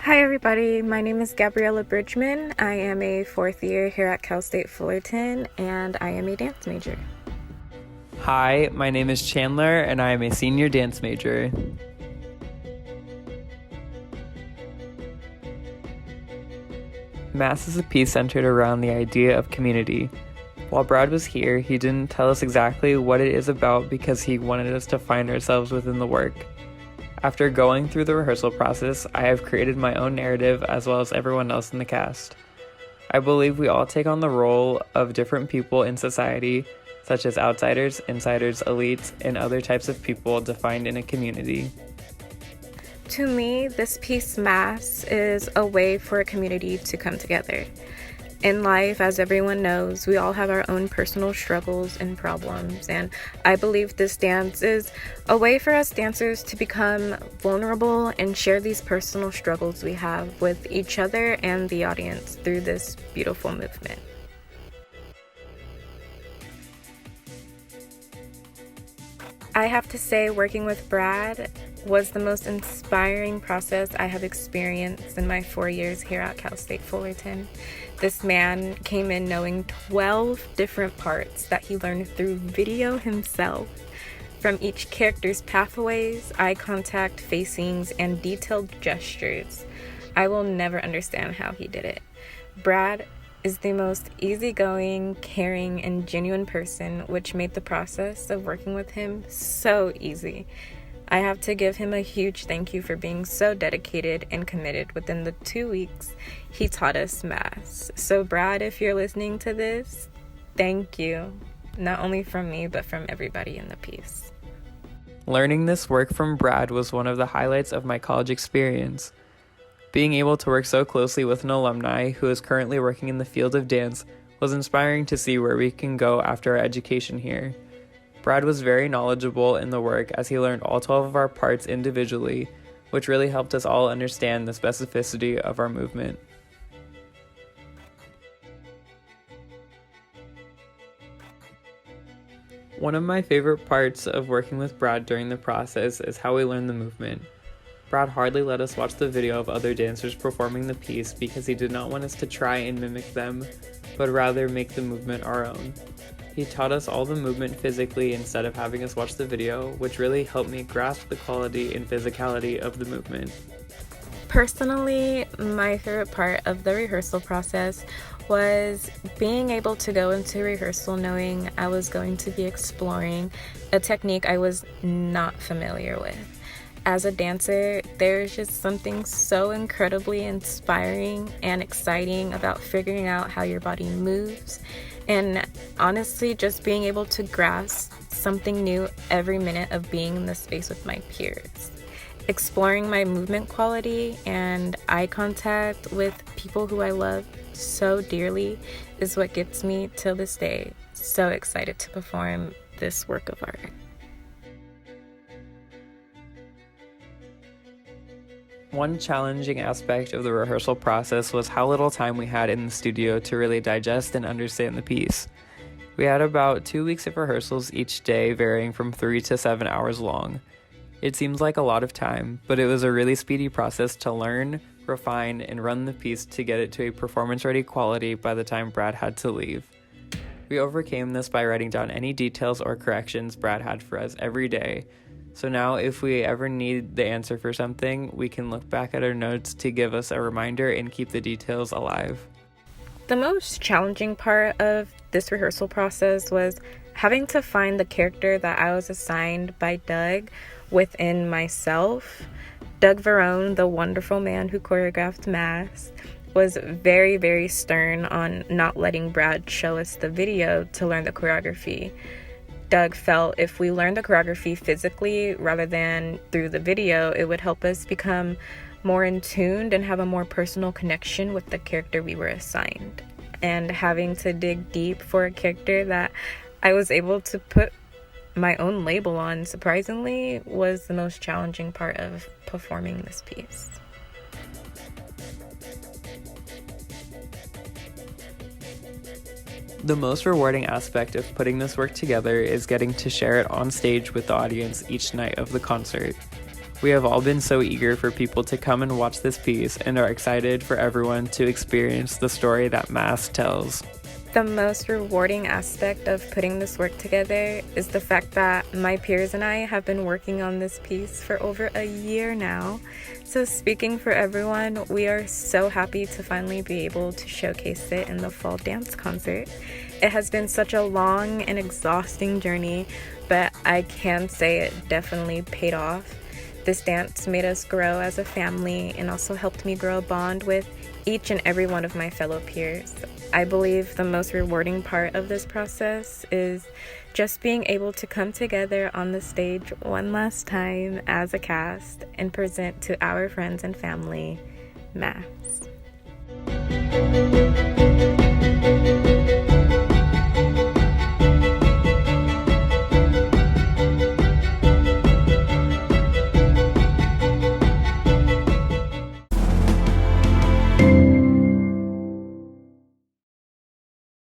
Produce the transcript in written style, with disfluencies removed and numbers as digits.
Hi everybody, my name is Gabriella Bridgmon. I am a fourth year here at Cal State Fullerton and I am a dance major. Hi, my name is Chandler and I am a senior dance major. Mass is a piece centered around the idea of community. While Brad was here, he didn't tell us exactly what it is about because he wanted us to find ourselves within the work. After going through the rehearsal process, I have created my own narrative as well as everyone else in the cast. I believe we all take on the role of different people in society, such as outsiders, insiders, elites, and other types of people defined in a community. To me, this piece, Mass, is a way for a community to come together. In life, as everyone knows, we all have our own personal struggles and problems, and I believe this dance is a way for us dancers to become vulnerable and share these personal struggles we have with each other and the audience through this beautiful movement. I have to say, working with Brad was the most inspiring process I have experienced in my 4 years here at Cal State Fullerton. This man came in knowing 12 different parts that he learned through video himself. From each character's pathways, eye contact, facings, and detailed gestures. I will never understand how he did it. Brad is the most easygoing, caring, and genuine person, which made the process of working with him so easy. I have to give him a huge thank you for being so dedicated and committed within the 2 weeks he taught us Mass. So Brad, if you're listening to this, thank you. Not only from me, but from everybody in the piece. Learning this work from Brad was one of the highlights of my college experience. Being able to work so closely with an alumni who is currently working in the field of dance was inspiring to see where we can go after our education here. Brad was very knowledgeable in the work as he learned all 12 of our parts individually, which really helped us all understand the specificity of our movement. One of my favorite parts of working with Brad during the process is how we learned the movement. Brad hardly let us watch the video of other dancers performing the piece because he did not want us to try and mimic them, but rather make the movement our own. He taught us all the movement physically instead of having us watch the video, which really helped me grasp the quality and physicality of the movement. Personally, my favorite part of the rehearsal process was being able to go into rehearsal knowing I was going to be exploring a technique I was not familiar with. As a dancer, there's just something so incredibly inspiring and exciting about figuring out how your body moves, and honestly just being able to grasp something new every minute of being in the space with my peers. Exploring my movement quality and eye contact with people who I love so dearly is what gets me till this day so excited to perform this work of art. One challenging aspect of the rehearsal process was how little time we had in the studio to really digest and understand the piece. We had about 2 weeks of rehearsals each day, varying from 3 to 7 hours long. It seems like a lot of time, but it was a really speedy process to learn, refine, and run the piece to get it to a performance-ready quality by the time Brad had to leave. We overcame this by writing down any details or corrections Brad had for us every day. So now if we ever need the answer for something, we can look back at our notes to give us a reminder and keep the details alive. The most challenging part of this rehearsal process was having to find the character that I was assigned by Doug within myself. Doug Varone, the wonderful man who choreographed Mass, was very, very stern on not letting Brad show us the video to learn the choreography. Doug felt if we learned the choreography physically rather than through the video, it would help us become more in tune and have a more personal connection with the character we were assigned. And having to dig deep for a character that I was able to put my own label on, surprisingly, was the most challenging part of performing this piece. The most rewarding aspect of putting this work together is getting to share it on stage with the audience each night of the concert. We have all been so eager for people to come and watch this piece and are excited for everyone to experience the story that Mask tells. The most rewarding aspect of putting this work together is the fact that my peers and I have been working on this piece for over a year now. So speaking for everyone, we are so happy to finally be able to showcase it in the fall dance concert. It has been such a long and exhausting journey, but I can say it definitely paid off. This dance made us grow as a family and also helped me grow a bond with each and every one of my fellow peers. I believe the most rewarding part of this process is just being able to come together on the stage one last time as a cast and present to our friends and family, Mask.